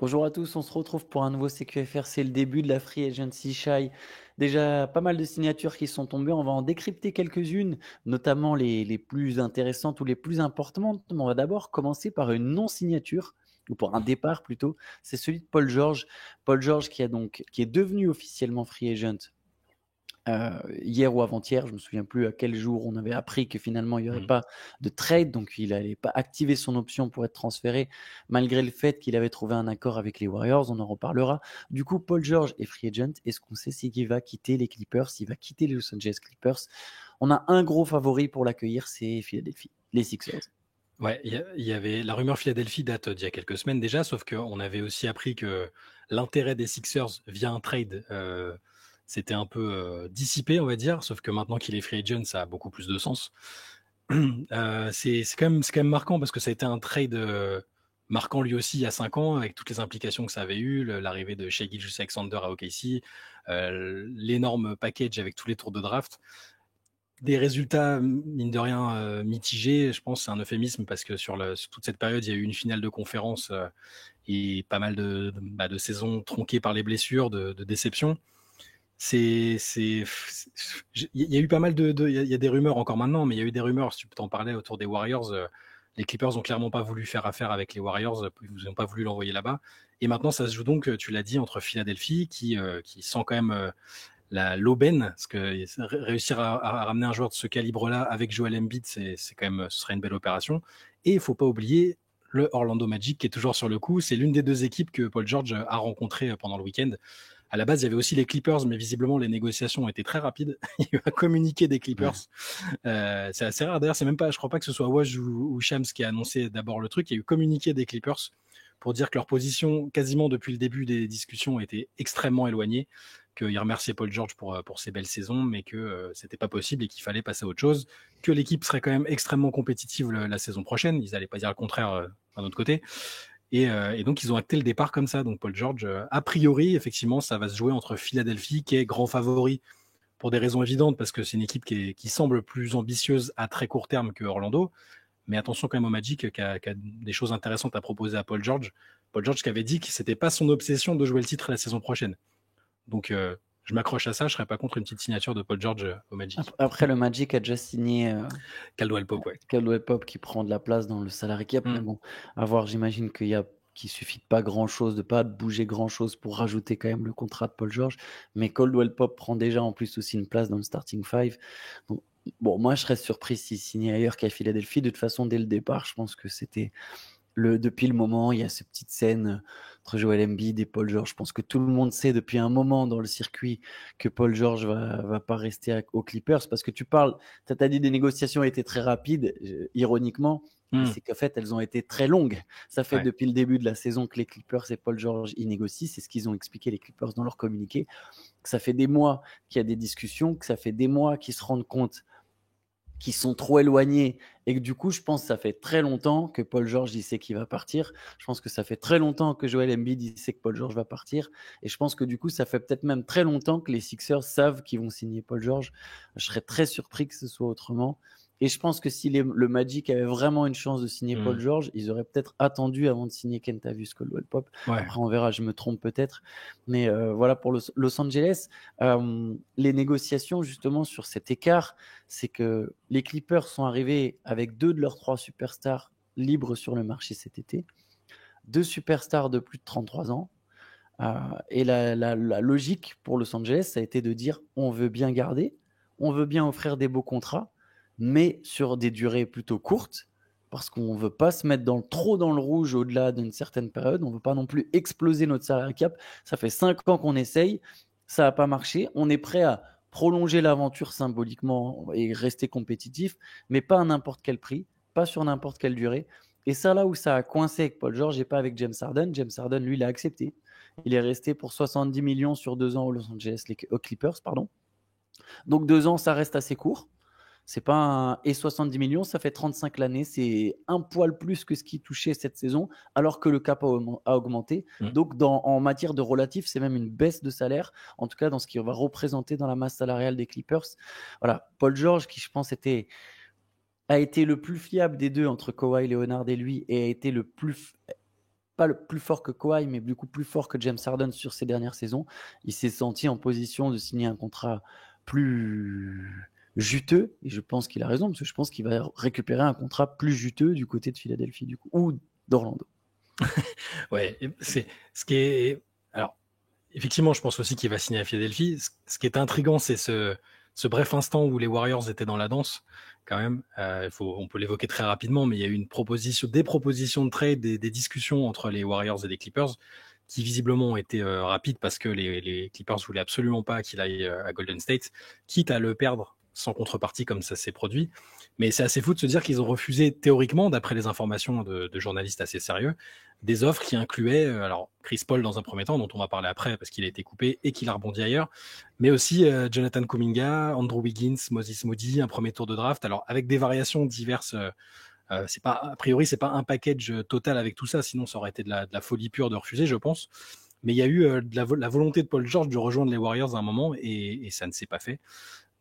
Bonjour à tous, on se retrouve pour un nouveau CQFR, c'est le début de la Free Agency Shy. Déjà pas mal de signatures qui sont tombées, on va en décrypter quelques-unes, notamment les plus intéressantes ou les plus importantes. Mais on va d'abord commencer par une non-signature, ou pour un départ plutôt, c'est celui de Paul George. Paul George qui est devenu officiellement free agent hier ou avant-hier, je me souviens plus à quel jour on avait appris que finalement il y aurait Mmh. pas de trade, donc il allait pas activer son option pour être transféré, malgré le fait qu'il avait trouvé un accord avec les Warriors, on en reparlera. Du coup, Paul George est free agent. Est-ce qu'on sait s'il va quitter les Clippers, s'il va quitter les Los Angeles Clippers? On a un gros favori pour l'accueillir, c'est Philadelphie, les Sixers. Ouais, il y avait la rumeur Philadelphie date d'il y a quelques semaines déjà, sauf qu'on avait aussi appris que l'intérêt des Sixers via un trade, s'était un peu, dissipé, on va dire, sauf que maintenant qu'il est free agent, ça a beaucoup plus de sens. C'est quand même marquant parce que ça a été un trade, marquant lui aussi il y a 5 ans avec toutes les implications que ça avait eu, l'arrivée de Shai Gilgeous-Alexander à OKC, l'énorme package avec tous les tours de draft. Des résultats, mine de rien, mitigés, je pense, c'est un euphémisme parce que sur toute cette période, il y a eu une finale de conférence, et pas mal de saisons tronquées par les blessures, de déceptions. C'est il y a eu pas mal il y a des rumeurs encore maintenant, mais il y a eu des rumeurs, si tu t'en parlais, autour des Warriors. Les Clippers ont clairement pas voulu faire affaire avec les Warriors, ils ont pas voulu l'envoyer là-bas. Et maintenant, ça se joue donc, tu l'as dit, entre Philadelphie qui sent quand même l'aubaine, parce que réussir à ramener un joueur de ce calibre-là avec Joel Embiid, c'est quand même, ce serait une belle opération. Et il faut pas oublier le Orlando Magic qui est toujours sur le coup. C'est l'une des deux équipes que Paul George a rencontré pendant le week-end. À la base, il y avait aussi les Clippers, mais visiblement les négociations ont été très rapides. Il y a eu un communiqué des Ouais. Clippers. C'est assez rare. D'ailleurs, c'est même pas, je crois pas que ce soit Woj ou Shams qui a annoncé d'abord le truc. Il y a eu communiqué des Clippers pour dire que leur position, quasiment depuis le début des discussions, était extrêmement éloignée, qu'ils remerciaient Paul George pour ses belles saisons, mais que c'était pas possible et qu'il fallait passer à autre chose, que l'équipe serait quand même extrêmement compétitive la saison prochaine. Ils n'allaient pas dire le contraire d'un autre côté. Et donc, ils ont acté le départ comme ça. Donc, Paul George, a priori, effectivement, ça va se jouer entre Philadelphie, qui est grand favori pour des raisons évidentes, parce que c'est une équipe qui semble plus ambitieuse à très court terme que Orlando. Mais attention quand même au Magic qui a des choses intéressantes à proposer à Paul George. Paul George qui avait dit que c'était pas son obsession de jouer le titre la saison prochaine. Donc je m'accroche à ça, je serais pas contre une petite signature de Paul George au Magic. Après, le Magic a déjà signé Caldwell Pope, ouais. Caldwell Pope qui prend de la place dans le salary cap, mais Mm. bon, à voir, j'imagine qu'il suffit de pas grand-chose, de pas bouger grand-chose pour rajouter quand même le contrat de Paul George, mais Caldwell Pope prend déjà en plus aussi une place dans le starting five. Donc, bon, moi je serais surpris s'il signait ailleurs qu'à Philadelphie. De toute façon, dès le départ, je pense que c'était depuis le moment, il y a cette petite scène entre Joel Embiid et Paul George. Je pense que tout le monde sait depuis un moment dans le circuit que Paul George va pas rester aux Clippers, parce que tu as dit des négociations étaient très rapides, ironiquement, mais Mm. c'est qu'en fait, elles ont été très longues. Ça fait Ouais. depuis le début de la saison que les Clippers et Paul George y négocient. C'est ce qu'ils ont expliqué, les Clippers, dans leur communiqué. Que ça fait des mois qu'il y a des discussions, que ça fait des mois qu'ils se rendent compte qui sont trop éloignés, et que du coup, je pense que ça fait très longtemps que Paul George il sait qu'il va partir. Je pense que ça fait très longtemps que Joel Embiid il sait que Paul George va partir, et je pense que du coup, ça fait peut-être même très longtemps que les Sixers savent qu'ils vont signer Paul George. Je serais très surpris que ce soit autrement. Et je pense que si le Magic avait vraiment une chance de signer Paul Mm. George, ils auraient peut-être attendu avant de signer Kentavious Caldwell Pope. Ouais. Après, on verra, je me trompe peut-être. Mais voilà pour Los Angeles. Les négociations justement sur cet écart, c'est que les Clippers sont arrivés avec deux de leurs trois superstars libres sur le marché cet été, deux superstars de plus de 33 ans. Et la logique pour Los Angeles, ça a été de dire on veut bien garder, on veut bien offrir des beaux contrats, mais sur des durées plutôt courtes, parce qu'on ne veut pas se mettre trop dans le rouge au-delà d'une certaine période. On ne veut pas non plus exploser notre salary cap. Ça fait 5 ans qu'on essaye, ça n'a pas marché. On est prêt à prolonger l'aventure symboliquement et rester compétitif, mais pas à n'importe quel prix, pas sur n'importe quelle durée. Et ça, là où ça a coincé avec Paul George et pas avec James Harden, James Harden, lui, il a accepté. Il est resté pour 70 millions sur 2 ans aux Clippers, pardon. Donc 2 ans, ça reste assez court. C'est pas Et 70 millions, ça fait 35 l'année. C'est un poil plus que ce qui touchait cette saison, alors que le cap a augmenté. Mm. Donc, en matière de relatif, c'est même une baisse de salaire, en tout cas dans ce qui va représenter dans la masse salariale des Clippers. Voilà, Paul George, qui je pense a été le plus fiable des deux entre Kawhi Leonard et lui, et a été pas le plus fort que Kawhi, mais beaucoup plus fort que James Harden sur ces dernières saisons. Il s'est senti en position de signer un contrat plus juteux, et je pense qu'il a raison, parce que je pense qu'il va récupérer un contrat plus juteux du côté de Philadelphie, du coup, ou d'Orlando. Ouais, c'est ce qui est. Alors, effectivement, je pense aussi qu'il va signer à Philadelphie. Ce qui est intriguant, c'est ce bref instant où les Warriors étaient dans la danse, quand même. On peut l'évoquer très rapidement, mais il y a eu des propositions de trade, des discussions entre les Warriors et les Clippers qui visiblement ont été rapides parce que les Clippers voulaient absolument pas qu'il aille à Golden State, quitte à le perdre sans contrepartie comme ça s'est produit. Mais c'est assez fou de se dire qu'ils ont refusé théoriquement, d'après les informations de journalistes assez sérieux, des offres qui incluaient alors Chris Paul dans un premier temps, dont on va parler après parce qu'il a été coupé et qu'il a rebondi ailleurs, mais aussi Jonathan Kuminga, Andrew Wiggins, Moses Moody, un premier tour de draft, alors avec des variations diverses. C'est pas, a priori, c'est pas un package total avec tout ça, sinon ça aurait été de la folie pure de refuser, je pense. Mais il y a eu la volonté de Paul George de rejoindre les Warriors à un moment et ça ne s'est pas fait.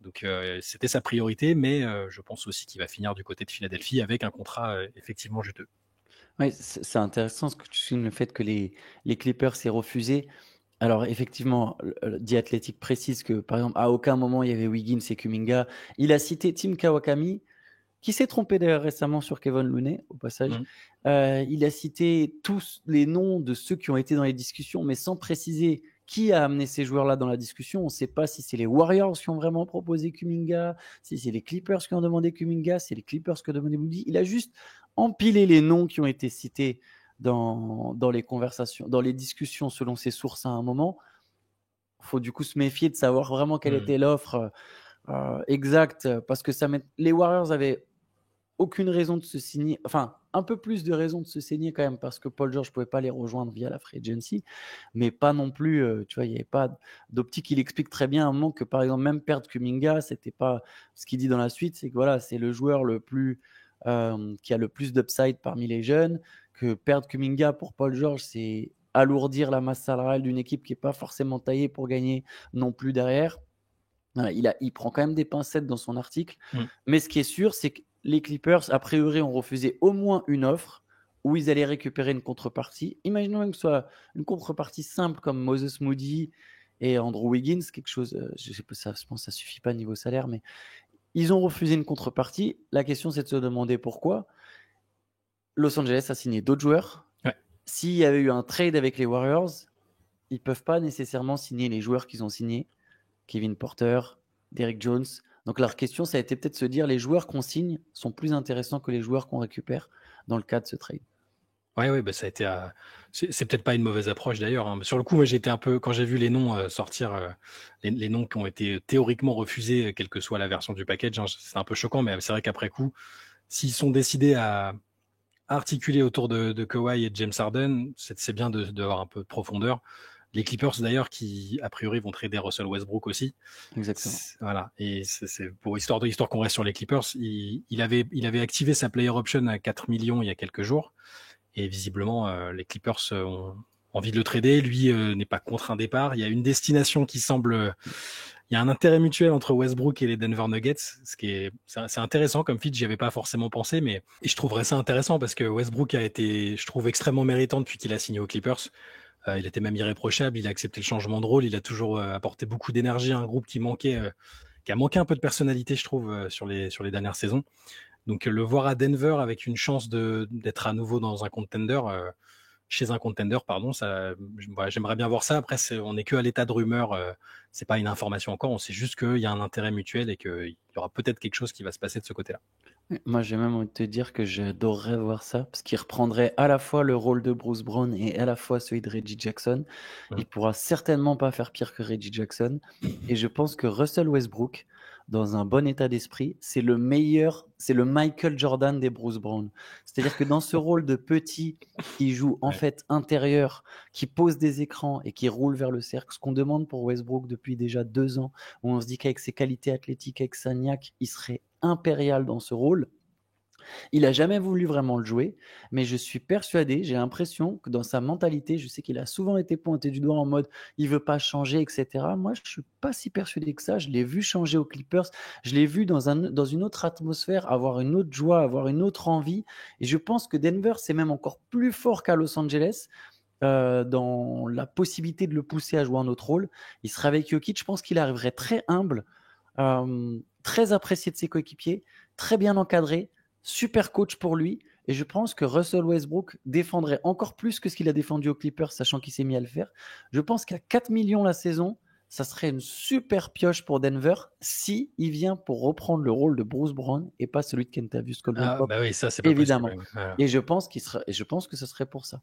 Donc c'était sa priorité, mais je pense aussi qu'il va finir du côté de Philadelphie avec un contrat effectivement juteux. Oui, c'est intéressant ce que tu soulignes, le fait que les Clippers s'aient refusé. Alors effectivement, The Athletic précise que, par exemple, à aucun moment il y avait Wiggins et Kuminga. Il a cité Tim Kawakami, qui s'est trompé d'ailleurs récemment sur Kevin Looney, au passage. Il a cité tous les noms de ceux qui ont été dans les discussions, mais sans préciser qui a amené ces joueurs-là dans la discussion. On ne sait pas si c'est les Warriors qui ont vraiment proposé Kuminga, si c'est les Clippers qui ont demandé Kuminga, si c'est les Clippers qui ont demandé Moody. Il a juste empilé les noms qui ont été cités dans les conversations, dans les discussions selon ses sources à un moment. Il faut du coup se méfier de savoir vraiment quelle était l'offre exacte, parce que les Warriors avaient aucune raison de se signer, enfin un peu plus de raison de se signer quand même, parce que Paul George ne pouvait pas les rejoindre via la free agency, mais pas non plus, tu vois, il n'y avait pas d'optique. Il explique très bien à un moment que, par exemple, même perdre Kuminga, c'était pas ce qu'il dit dans la suite, c'est que voilà, c'est le joueur le plus qui a le plus d'upside parmi les jeunes, que perdre Kuminga pour Paul George, c'est alourdir la masse salariale d'une équipe qui n'est pas forcément taillée pour gagner non plus derrière. Il prend quand même des pincettes dans son article, mais ce qui est sûr, c'est que les Clippers, a priori, ont refusé au moins une offre où ils allaient récupérer une contrepartie. Imaginons même que ce soit une contrepartie simple comme Moses Moody et Andrew Wiggins, quelque chose, je pense que ça suffit pas niveau salaire, mais ils ont refusé une contrepartie. La question, c'est de se demander pourquoi. Los Angeles a signé d'autres joueurs. Ouais. S'il y avait eu un trade avec les Warriors, ils peuvent pas nécessairement signer les joueurs qu'ils ont signés. Kevin Porter, Derrick Jones. Donc leur question, ça a été peut-être de se dire les joueurs qu'on signe sont plus intéressants que les joueurs qu'on récupère dans le cas de ce trade. Ouais, bah ça a été. C'est peut-être pas une mauvaise approche d'ailleurs. Hein. Sur le coup, moi j'ai été un peu, quand j'ai vu les noms sortir, les noms qui ont été théoriquement refusés, quelle que soit la version du package, hein, c'est un peu choquant, mais c'est vrai qu'après coup, s'ils sont décidés à articuler autour de Kawhi et de James Harden, c'est bien d'avoir un peu de profondeur. Les Clippers d'ailleurs qui a priori vont trader Russell Westbrook aussi. Exactement. Voilà, et c'est pour histoire qu'on reste sur les Clippers, il avait activé sa player option à 4 millions il y a quelques jours et visiblement les Clippers ont envie de le trader, lui n'est pas contre un départ, il y a une destination qui semble il y a un intérêt mutuel entre Westbrook et les Denver Nuggets, c'est intéressant comme fit, j'y avais pas forcément pensé, mais et je trouverais ça intéressant parce que Westbrook a été, je trouve, extrêmement méritant depuis qu'il a signé aux Clippers. Il était même irréprochable, il a accepté le changement de rôle, il a toujours apporté beaucoup d'énergie à un groupe qui a manqué un peu de personnalité, je trouve, sur les dernières saisons. Donc le voir à Denver avec une chance d'être à nouveau dans un contender, chez un contender, pardon, j'aimerais bien voir ça. Après, on n'est que à l'état de rumeur, c'est pas une information encore, on sait juste qu'il y a un intérêt mutuel et qu'il y aura peut-être quelque chose qui va se passer de ce côté-là. Moi, j'ai même envie de te dire que j'adorerais voir ça, parce qu'il reprendrait à la fois le rôle de Bruce Brown et à la fois celui de Reggie Jackson. Il pourra certainement pas faire pire que Reggie Jackson. Et je pense que Russell Westbrook, dans un bon état d'esprit, c'est le Michael Jordan des Bruce Brown. C'est-à-dire que dans ce rôle de petit qui joue en fait intérieur, qui pose des écrans et qui roule vers le cercle, ce qu'on demande pour Westbrook depuis déjà 2 ans, où on se dit qu'avec ses qualités athlétiques, avec sa niaque, il serait impérial dans ce rôle. Il a jamais voulu vraiment le jouer, mais je suis persuadé, j'ai l'impression que dans sa mentalité, je sais qu'il a souvent été pointé du doigt en mode il veut pas changer, et cetera. Moi, je suis pas si persuadé que ça. Je l'ai vu changer aux Clippers. Je l'ai vu dans une autre atmosphère, avoir une autre joie, avoir une autre envie. Et je pense que Denver, c'est même encore plus fort qu'à Los Angeles. Dans la possibilité de le pousser à jouer un autre rôle. Il serait avec Jokic, je pense qu'il arriverait très humble, très apprécié de ses coéquipiers, très bien encadré, super coach pour lui. Et je pense que Russell Westbrook défendrait encore plus que ce qu'il a défendu aux Clippers, sachant qu'il s'est mis à le faire. Je pense qu'à 4 millions la saison, ça serait une super pioche pour Denver si il vient pour reprendre le rôle de Bruce Brown et pas celui de Kentavious Ah, Caldwell-Pope, bah oui, ça, c'est pas possible. évidemment. Voilà. Et je pense que ce serait pour ça.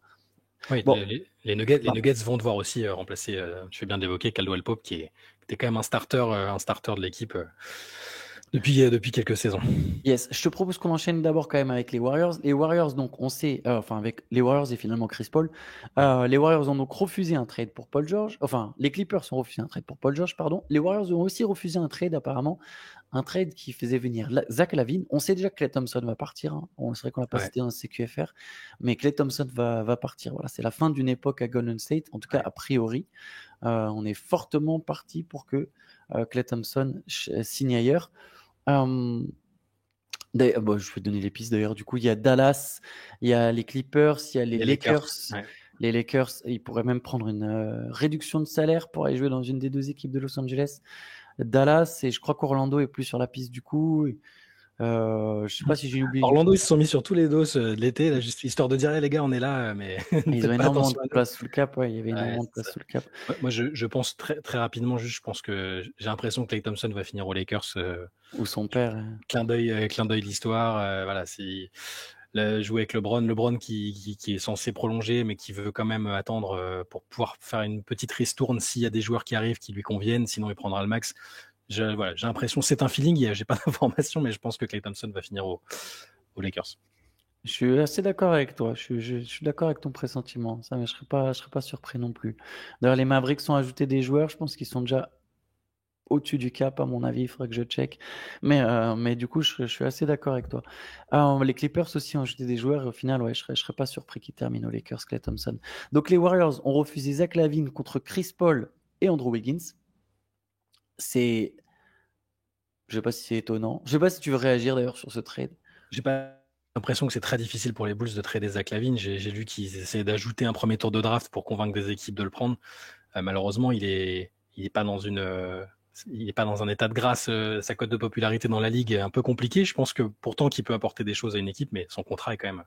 Oui, Bon, les Nuggets vont devoir aussi remplacer, tu fais bien d'évoquer Caldwell Pope, qui était quand même un starter de l'équipe depuis quelques saisons. yes, je te propose qu'on enchaîne d'abord quand même avec les Warriors. Les Warriors, donc, on sait, enfin, avec les Warriors et finalement Chris Paul, les Warriors ont donc refusé un trade pour Paul George. Enfin, les Clippers ont refusé un trade pour Paul George, pardon. Les Warriors ont aussi refusé un trade, apparemment, un trade qui faisait venir Zach LaVine. On sait déjà que Klay Thompson va partir. Hein. C'est vrai qu'on l'a pas Ouais. cité dans le CQFR, mais Klay Thompson va partir. Voilà, c'est la fin d'une époque à Golden State, en tout cas a priori. On est fortement parti pour que Klay Thompson signe ailleurs. Je vais donner les pistes d'ailleurs. Du coup, il y a Dallas, il y a les Clippers, il y a les Lakers. Ouais. Les Lakers, ils pourraient même prendre une réduction de salaire pour aller jouer dans une des deux équipes de Los Angeles. Dallas, et je crois qu'Orlando est plus sur la piste du coup. Je sais pas si j'ai oublié. Orlando, ils se sont mis sur tous les dos de l'été, là, juste histoire de dire les gars, on est là, mais Ils ont faites pas énormément attention de place sous le cap. Ouais, il y avait énormément de place ça. sous le cap. Moi, je pense très, très rapidement, je pense que j'ai l'impression que Klay Thompson va finir aux Lakers. Ou son père. Clin d'œil de l'histoire. Voilà, c'est jouer avec LeBron qui est censé prolonger, mais qui veut quand même attendre pour pouvoir faire une petite ristourne s'il y a des joueurs qui arrivent qui lui conviennent, sinon il prendra le max. J'ai l'impression, c'est un feeling, j'ai pas d'informations, mais je pense que Klay Thompson va finir aux Lakers. Je suis assez d'accord avec toi. Je suis d'accord avec ton pressentiment. Ça, mais je serais pas surpris non plus. D'ailleurs, les Mavericks ont ajouté des joueurs. Je pense qu'ils sont déjà au-dessus du cap, à mon avis. Il faudrait que je check. Mais du coup, je suis assez d'accord avec toi. Les Clippers aussi ont ajouté des joueurs. Et au final, ouais, je serais pas surpris qu'ils terminent aux Lakers, Klay Thompson. Donc, les Warriors ont refusé Zach LaVine contre Chris Paul et Andrew Wiggins. Je sais pas si c'est étonnant. Je sais pas si tu veux réagir d'ailleurs sur ce trade. J'ai pas l'impression que c'est très difficile pour les Bulls de trader Zach LaVine. J'ai lu qu'ils essaient d'ajouter un premier tour de draft pour convaincre des équipes de le prendre. Malheureusement, il est pas dans un état de grâce. Sa cote de popularité dans la ligue est un peu compliquée. Je pense que pourtant qu'il peut apporter des choses à une équipe, mais son contrat est quand même.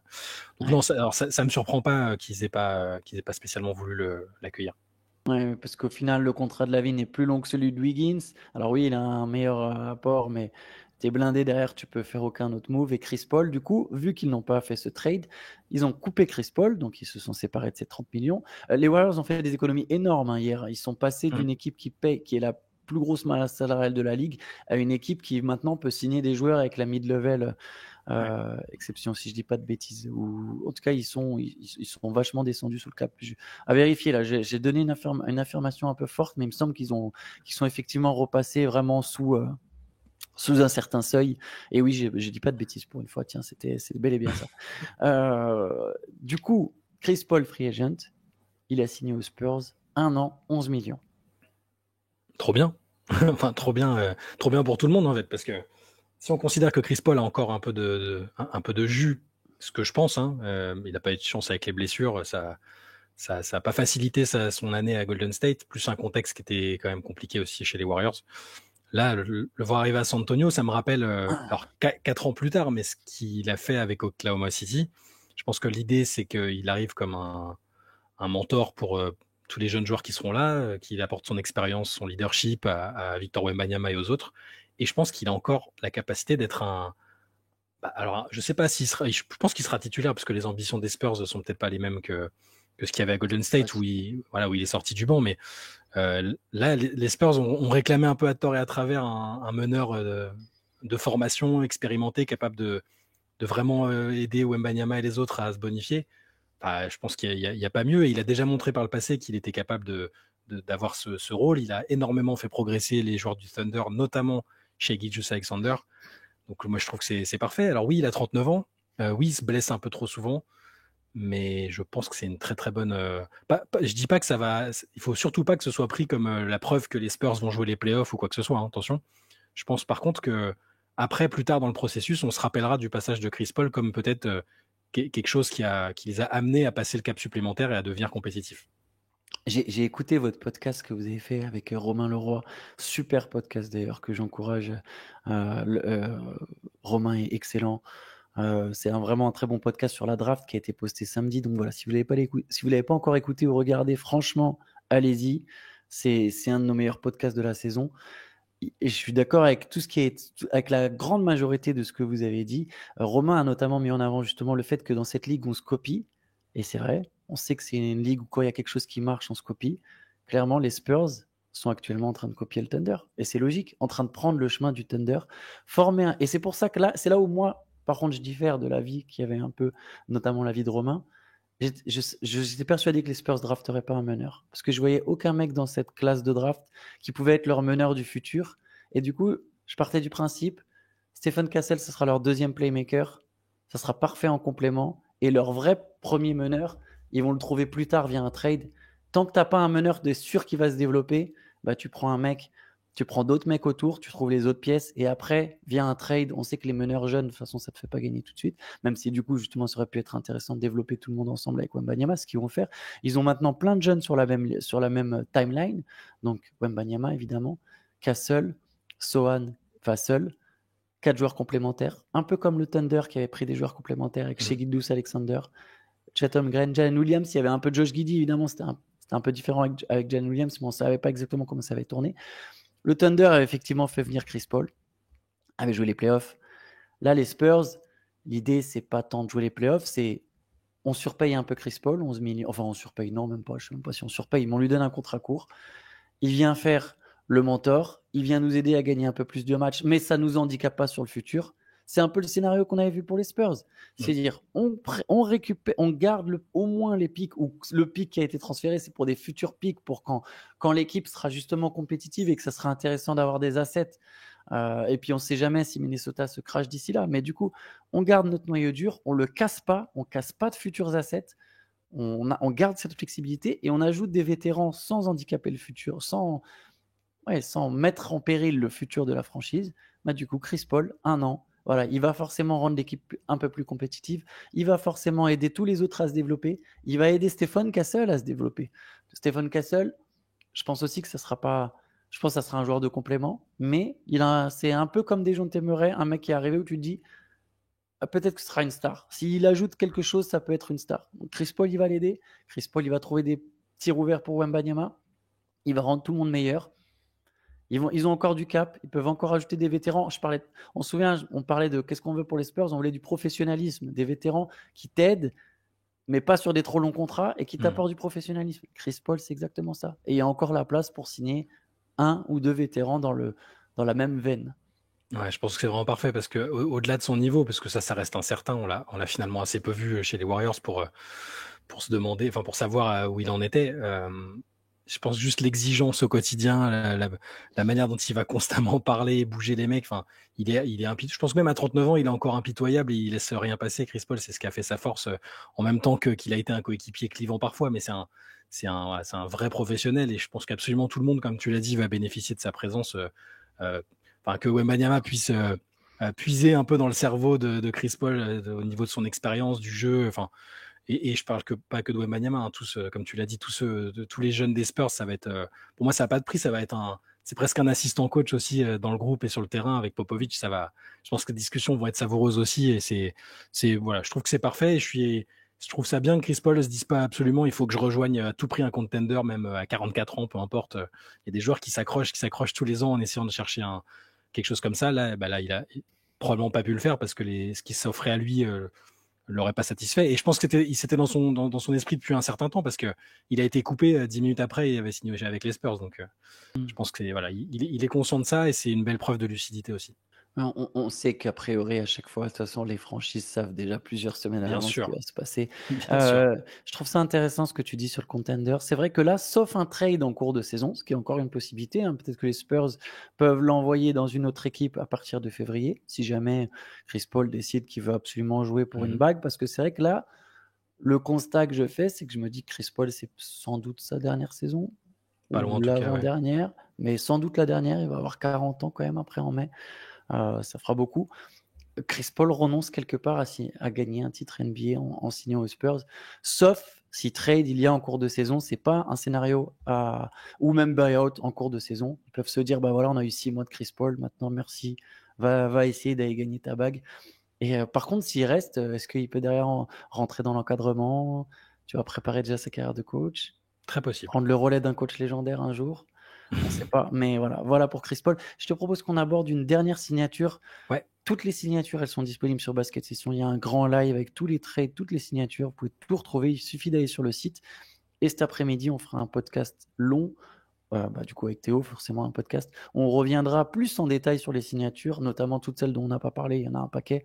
Donc non, ça me surprend pas qu'ils aient pas spécialement voulu l'accueillir. Ouais, parce qu'au final, le contrat de LaVine est plus long que celui de Wiggins. Alors oui, il a un meilleur apport, mais t'es blindé derrière, tu peux faire aucun autre move. Et Chris Paul, du coup, vu qu'ils n'ont pas fait ce trade, ils ont coupé Chris Paul, donc ils se sont séparés de ces 30 millions. Les Warriors ont fait des économies énormes hier. Ils sont passés d'une équipe qui paye, qui est la plus grosse masse salariale de la ligue, à une équipe qui maintenant peut signer des joueurs avec la mid-level. Exception si je dis pas de bêtises, ou en tout cas ils sont vachement descendus sous le cap. À vérifier là, j'ai donné une affirmation un peu forte, mais il me semble qu'ils sont effectivement repassés vraiment sous un certain seuil. Et oui, je dis pas de bêtises pour une fois, tiens, c'est bel et bien ça. Du coup, Chris Paul free agent, il a signé aux Spurs 1 an, 11 millions. Trop bien. Enfin, trop bien pour tout le monde en fait, parce que si on considère que Chris Paul a encore un peu de jus, ce que je pense, il n'a pas eu de chance avec les blessures, ça a pas facilité son année à Golden State, plus un contexte qui était quand même compliqué aussi chez les Warriors. Là, le voir arriver à San Antonio, ça me rappelle, alors 4 ans plus tard, mais ce qu'il a fait avec Oklahoma City. Je pense que l'idée, c'est qu'il arrive comme un mentor pour tous les jeunes joueurs qui seront là, qu'il apporte son expérience, son leadership à Victor Wembanyama et aux autres. Et je pense qu'il a encore la capacité d'être alors, je sais pas s'il sera. Je pense qu'il sera titulaire parce que les ambitions des Spurs ne sont peut-être pas les mêmes que ce qu'il y avait à Golden State où il est sorti du banc. Mais là, les Spurs ont réclamé un peu à tort et à travers un meneur de formation expérimenté, capable de vraiment aider Wembanyama et les autres à se bonifier. Je pense qu'il n'y a pas mieux. Et il a déjà montré par le passé qu'il était capable d'avoir ce rôle. Il a énormément fait progresser les joueurs du Thunder, notamment chez Gilgeous-Alexander. Donc moi je trouve que c'est parfait. Alors oui, il a 39 ans. Oui, il se blesse un peu trop souvent. Mais je pense que c'est une très très bonne. Je dis pas que ça va. Il faut surtout pas que ce soit pris comme la preuve que les Spurs vont jouer les playoffs ou quoi que ce soit. Hein, attention. Je pense par contre que après, plus tard dans le processus, on se rappellera du passage de Chris Paul comme peut-être quelque chose qui les a amenés à passer le cap supplémentaire et à devenir compétitifs. J'ai écouté votre podcast que vous avez fait avec Romain Leroy. Super podcast d'ailleurs que j'encourage. Romain est excellent. C'est vraiment un très bon podcast sur la draft qui a été posté samedi. Donc voilà, si vous l'avez pas encore écouté ou regardé, franchement, allez-y. C'est un de nos meilleurs podcasts de la saison. Et je suis d'accord avec avec la grande majorité de ce que vous avez dit. Romain a notamment mis en avant justement le fait que dans cette ligue, on se copie. Et c'est vrai, on sait que c'est une ligue où quand il y a quelque chose qui marche, on se copie. Clairement, les Spurs sont actuellement en train de copier le Thunder. Et c'est logique, en train de prendre le chemin du Thunder. Et c'est pour ça que c'est là où moi, par contre, je diffère de l'avis qu'il y avait un peu, notamment l'avis de Romain. J'étais persuadé que les Spurs drafteraient pas un meneur. Parce que je voyais aucun mec dans cette classe de draft qui pouvait être leur meneur du futur. Et du coup, je partais du principe, Stephen Castle, ce sera leur deuxième playmaker. Ça sera parfait en complément. Et leur vrai premier meneur, ils vont le trouver plus tard via un trade. Tant que tu n'as pas un meneur, tu es sûr qu'il va se développer, bah, tu prends un mec, tu prends d'autres mecs autour, tu trouves les autres pièces. Et après, via un trade, on sait que les meneurs jeunes, de toute façon, ça ne te fait pas gagner tout de suite. Même si du coup, justement, ça aurait pu être intéressant de développer tout le monde ensemble avec Wembanyama, ce qu'ils vont faire. Ils ont maintenant plein de jeunes sur la même timeline. Donc, Wembanyama, évidemment, Castle, Sohan, Vassell, 4 joueurs complémentaires, un peu comme le Thunder qui avait pris des joueurs complémentaires avec Shai Gilgeous-Alexander, Chatham Green, Jalen Williams. Il y avait un peu de Josh Giddey, évidemment, c'était un peu différent avec Jalen Williams, mais on ne savait pas exactement comment ça avait tourné. Le Thunder avait effectivement fait venir Chris Paul, avait joué les playoffs. Là, les Spurs, l'idée, c'est pas tant de jouer les playoffs, c'est on surpaye un peu Chris Paul, 11 millions. Enfin, on surpaye, non, même pas, je ne sais même pas si on surpaye, mais on lui donne un contrat court. Il vient faire le mentor, il vient nous aider à gagner un peu plus de matchs, mais ça ne nous handicape pas sur le futur. C'est un peu le scénario qu'on avait vu pour les Spurs. C'est-à-dire, on récupère, on garde au moins les pics, ou le pic qui a été transféré, c'est pour des futurs pics, pour quand l'équipe sera justement compétitive et que ça sera intéressant d'avoir des assets. Et puis, on ne sait jamais si Minnesota se crache d'ici là. Mais du coup, on garde notre noyau dur, on ne le casse pas, on ne casse pas de futurs assets. On garde cette flexibilité et on ajoute des vétérans sans handicaper le futur, sans mettre en péril le futur de la franchise. Bah, du coup, Chris Paul, 1 an, voilà, il va forcément rendre l'équipe un peu plus compétitive. Il va forcément aider tous les autres à se développer. Il va aider Stephen Castle à se développer. Stephen Castle, je pense aussi que ça sera pas. Je pense que ça sera un joueur de complément, mais c'est un peu comme Dejounte Murray, un mec qui est arrivé où tu te dis peut-être que ce sera une star. S'il ajoute quelque chose, ça peut être une star. Donc Chris Paul, il va l'aider. Chris Paul, il va trouver des tirs ouverts pour Wembanyama. Il va rendre tout le monde meilleur. Ils ont encore du cap. Ils peuvent encore ajouter des vétérans. On se souvient, on parlait de qu'est-ce qu'on veut pour les Spurs. On voulait du professionnalisme, des vétérans qui t'aident, mais pas sur des trop longs contrats et qui t'apportent du professionnalisme. Chris Paul, c'est exactement ça. Et il y a encore la place pour signer 1 ou 2 vétérans dans la même veine. Ouais, je pense que c'est vraiment parfait parce que au-delà de son niveau, parce que ça reste incertain, on l'a finalement assez peu vu chez les Warriors pour se demander, enfin pour savoir où il en était. Je pense juste l'exigence au quotidien, la manière dont il va constamment parler et bouger les mecs. Enfin, il est impitoyable. Je pense que même à 39 ans, il est encore impitoyable et il laisse rien passer. Chris Paul, c'est ce qui a fait sa force, en même temps qu'il a été un coéquipier clivant parfois, mais c'est un vrai professionnel et je pense qu'absolument tout le monde, comme tu l'as dit, va bénéficier de sa présence. Enfin, que Wembanyama puisse puiser un peu dans le cerveau de Chris Paul au niveau de son expérience du jeu. Enfin, et je parle pas que de Wembanyama, hein, tous, comme tu l'as dit, tous les jeunes des Spurs, ça va être, pour moi, ça n'a pas de prix, ça va être c'est presque un assistant coach aussi dans le groupe et sur le terrain avec Popovich. Je pense que les discussions vont être savoureuses aussi et voilà, je trouve que c'est parfait. Et je trouve ça bien que Chris Paul ne se dise pas absolument, il faut que je rejoigne à tout prix un contender, même à 44 ans, peu importe. Il y a des joueurs qui s'accrochent tous les ans en essayant de chercher quelque chose comme ça. Là, il a probablement pas pu le faire parce que ce qui s'offrait à lui l'aurait pas satisfait. Et je pense que c'était dans son esprit depuis un certain temps parce que il a été coupé 10 minutes après et il avait signé avec les Spurs. Donc, je pense que voilà, il est conscient de ça et c'est une belle preuve de lucidité aussi. On sait qu'a priori, à chaque fois, de toute façon, les franchises savent déjà plusieurs semaines à Bien l'avance ce qui sûr, va se passer. bien sûr. Je trouve ça intéressant ce que tu dis sur le contender. C'est vrai que là, sauf un trade en cours de saison, ce qui est encore une possibilité, hein, peut-être que les Spurs peuvent l'envoyer dans une autre équipe à partir de février, si jamais Chris Paul décide qu'il veut absolument jouer pour une Mmh. bague, parce que c'est vrai que là, le constat que je fais, c'est que je me dis que Chris Paul, c'est sans doute sa dernière saison Pas loin ou en tout cas, ouais. l'avant-dernière, mais sans doute la dernière. Il va avoir 40 ans quand même après en mai. Ça fera beaucoup. Chris Paul renonce quelque part à gagner un titre NBA en signant aux Spurs, sauf si trade il y a en cours de saison. C'est pas un scénario ou même buyout en cours de saison. Ils peuvent se dire, bah voilà, on a eu 6 mois de Chris Paul, maintenant merci, va essayer d'aller gagner ta bague. Et par contre, s'il reste, est-ce qu'il peut derrière rentrer dans l'encadrement, tu vas préparer déjà sa carrière de coach, Très possible. prendre le relais d'un coach légendaire un jour? On ne sait pas, mais voilà pour Chris Paul. Je te propose qu'on aborde une dernière signature. Ouais, Toutes les signatures, elles sont disponibles sur Basket Session. Il y a un grand live avec tous les trades, toutes les signatures. Vous pouvez tout retrouver. Il suffit d'aller sur le site. Et cet après-midi, on fera un podcast long. Du coup, avec Théo, forcément un podcast. On reviendra plus en détail sur les signatures, notamment toutes celles dont on n'a pas parlé. Il y en a un paquet.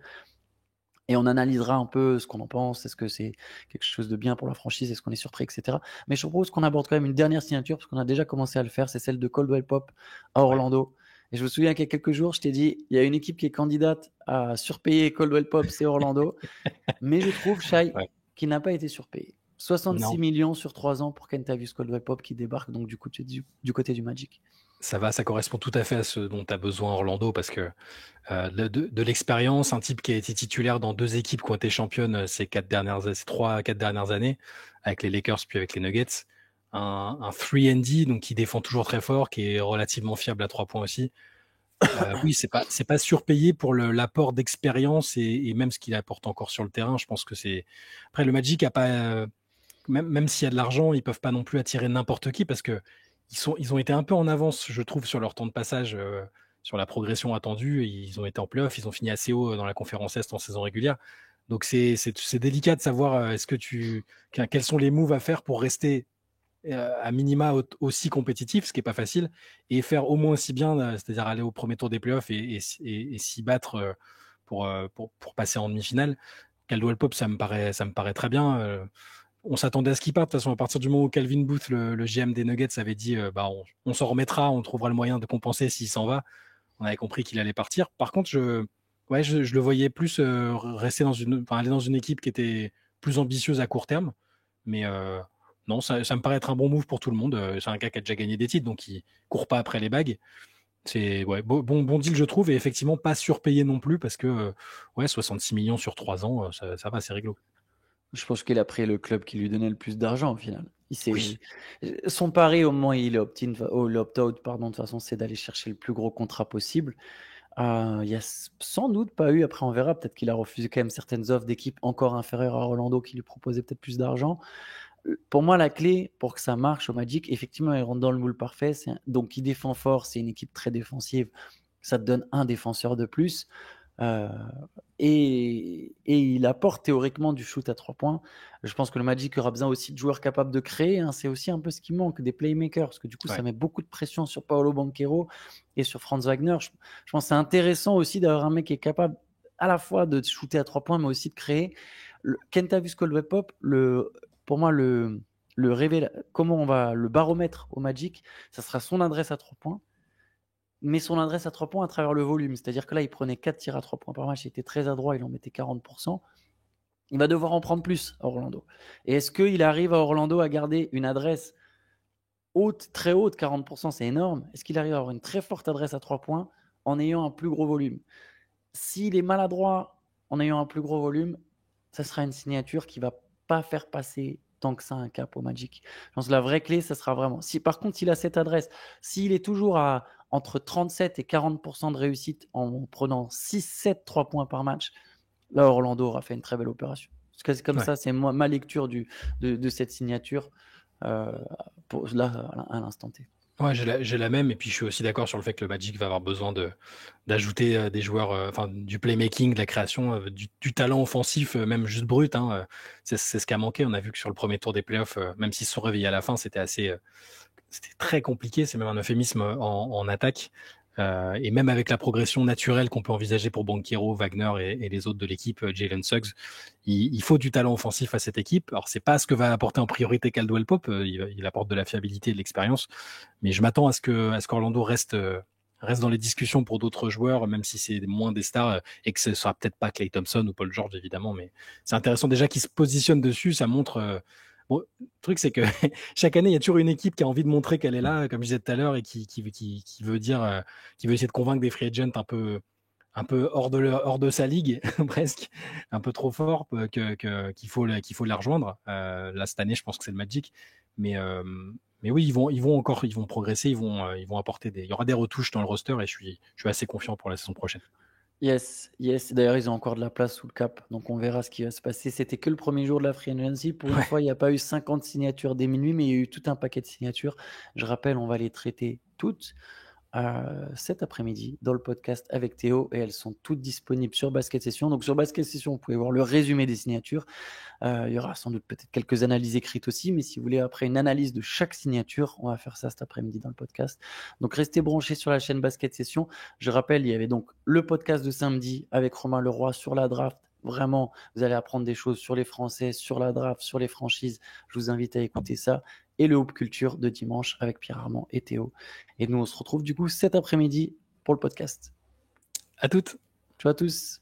Et on analysera un peu ce qu'on en pense. Est-ce que c'est quelque chose de bien pour la franchise? Est-ce qu'on est surpris, etc. Mais je propose qu'on aborde quand même une dernière signature, parce qu'on a déjà commencé à le faire. C'est celle de Caldwell Pope à ouais. Orlando. Et je me souviens qu'il y a quelques jours, je t'ai dit, il y a une équipe qui est candidate à surpayer Caldwell Pope, c'est Orlando. Mais je trouve, Shai, Ouais. qu'il n'a pas été surpayé. 66 Non, millions sur 3 ans pour Kentavious Caldwell Pope qui débarque donc du côté du Magic. ça correspond tout à fait à ce dont tu as besoin Orlando parce que de l'expérience, un type qui a été titulaire dans 2 équipes qui ont été championnes ces 3 à 4 dernières années, avec les Lakers puis avec les Nuggets. Un 3&D, donc qui défend toujours très fort, qui est relativement fiable à 3 points aussi. Oui, c'est pas surpayé pour l'apport d'expérience et même ce qu'il apporte encore sur le terrain. Je pense que c'est. Après, le Magic a pas. Même s'il y a de l'argent, ils peuvent pas non plus attirer n'importe qui parce que ils ont été un peu en avance, je trouve, sur leur temps de passage, sur la progression attendue. Ils ont été en playoff, ils ont fini assez haut dans la conférence Est en saison régulière. Donc c'est délicat de savoir quels sont les moves à faire pour rester à minima aussi compétitif, ce qui est pas facile, et faire au moins aussi bien, c'est-à-dire aller au premier tour des playoffs et s'y battre pour passer en demi-finale. Caldwell Pope, ça me paraît très bien. On s'attendait à ce qu'il parte. De toute façon, à partir du moment où Calvin Booth, le GM des Nuggets, avait dit on s'en remettra, on trouvera le moyen de compenser s'il s'en va, on avait compris qu'il allait partir. Par contre, je le voyais plus aller dans une équipe qui était plus ambitieuse à court terme. Mais non, ça me paraît être un bon move pour tout le monde. C'est un gars qui a déjà gagné des titres, donc il court pas après les bagues. C'est bon deal, je trouve, et effectivement pas surpayé non plus parce que 66 millions sur 3 ans, ça va, c'est réglo. Je pense qu'il a pris le club qui lui donnait le plus d'argent au final. Oui, Son pari au moment où il est opt-out, pardon, de toute façon, c'est d'aller chercher le plus gros contrat possible. Il y a sans doute pas eu, après on verra, peut-être qu'il a refusé quand même certaines offres d'équipes encore inférieures à Orlando qui lui proposaient peut-être plus d'argent. Pour moi, la clé pour que ça marche au Magic, effectivement, il rentre dans le moule parfait. Donc, il défend fort, c'est une équipe très défensive. Ça te donne un défenseur de plus. Euh, et il apporte théoriquement du shoot à 3 points. Je pense que le Magic aura besoin aussi de joueurs capables de créer, hein. C'est aussi un peu ce qui manque, des playmakers, parce que du coup, ça ouais. met beaucoup de pression sur Paolo Banchero et sur Franz Wagner. Je pense que c'est intéressant aussi d'avoir un mec qui est capable à la fois de shooter à 3 points, mais aussi de créer. Kentavious Caldwell-Pope, pour moi, le baromètre au Magic, ça sera son adresse à 3 points, mais son adresse à 3 points à travers le volume. C'est-à-dire que là, il prenait 4 tirs à 3 points par match, il était très adroit, il en mettait 40%. Il va devoir en prendre plus à Orlando. Et est-ce qu'il arrive à Orlando à garder une adresse haute, très haute, 40%, c'est énorme. Est-ce qu'il arrive à avoir une très forte adresse à 3 points en ayant un plus gros volume? S'il est maladroit en ayant un plus gros volume, ça sera une signature qui va pas faire passer tant que ça un cap au Magic. Je pense que la vraie clé, ça sera vraiment. Si par contre, s'il a cette adresse, s'il est toujours à entre 37 et 40% de réussite en prenant 6, 7, 3 points par match, là, Orlando aura fait une très belle opération. C'est comme Ouais. ça, c'est ma lecture de cette signature là, à l'instant T. Ouais, j'ai la même, et puis je suis aussi d'accord sur le fait que le Magic va avoir besoin d'ajouter des joueurs, enfin du playmaking, de la création, du talent offensif, même juste brut, hein, c'est ce qui a manqué. On a vu que sur le premier tour des playoffs, même s'ils se sont réveillés à la fin, c'était très compliqué. C'est même un euphémisme en attaque. Et même avec la progression naturelle qu'on peut envisager pour Banchero, Wagner et les autres de l'équipe, Jalen Suggs, il faut du talent offensif à cette équipe. Alors, c'est pas ce que va apporter en priorité Caldwell Pope. Il apporte de la fiabilité et de l'expérience. Mais je m'attends à ce qu'Orlando reste dans les discussions pour d'autres joueurs, même si c'est moins des stars, et que ce sera peut-être pas Klay Thompson ou Paul George, évidemment. Mais c'est intéressant déjà qu'ils se positionnent dessus. Ça montre... Bon, le truc, c'est que chaque année, il y a toujours une équipe qui a envie de montrer qu'elle est là, comme je disais tout à l'heure, et qui veut dire, qui veut essayer de convaincre des free agents un peu hors de sa ligue, presque, un peu trop fort, qu'il faut la rejoindre. Là, cette année, je pense que c'est le Magic. Mais oui, ils vont progresser, ils vont apporter il y aura des retouches dans le roster et je suis assez confiant pour la saison prochaine. Yes, yes. D'ailleurs, ils ont encore de la place sous le cap, donc on verra ce qui va se passer. C'était que le premier jour de la free agency. Pour une fois, il n'y a pas eu 50 signatures dès minuit, mais il y a eu tout un paquet de signatures. Je rappelle, on va les traiter toutes cet après-midi dans le podcast avec Théo et elles sont toutes disponibles sur Basket Session. Donc sur Basket Session, vous pouvez voir le résumé des signatures. Il y aura sans doute peut-être quelques analyses écrites aussi, mais si vous voulez après une analyse de chaque signature, on va faire ça cet après-midi dans le podcast. Donc restez branchés sur la chaîne Basket Session. Je rappelle, il y avait donc le podcast de samedi avec Romain Leroy sur la draft. Vraiment, vous allez apprendre des choses sur les Français, sur la draft, sur les franchises. Je vous invite à écouter ça. Et le Hoop Culture de dimanche avec Pierre Armand et Théo. Et nous, on se retrouve du coup cet après-midi pour le podcast. À toutes. Ciao à tous.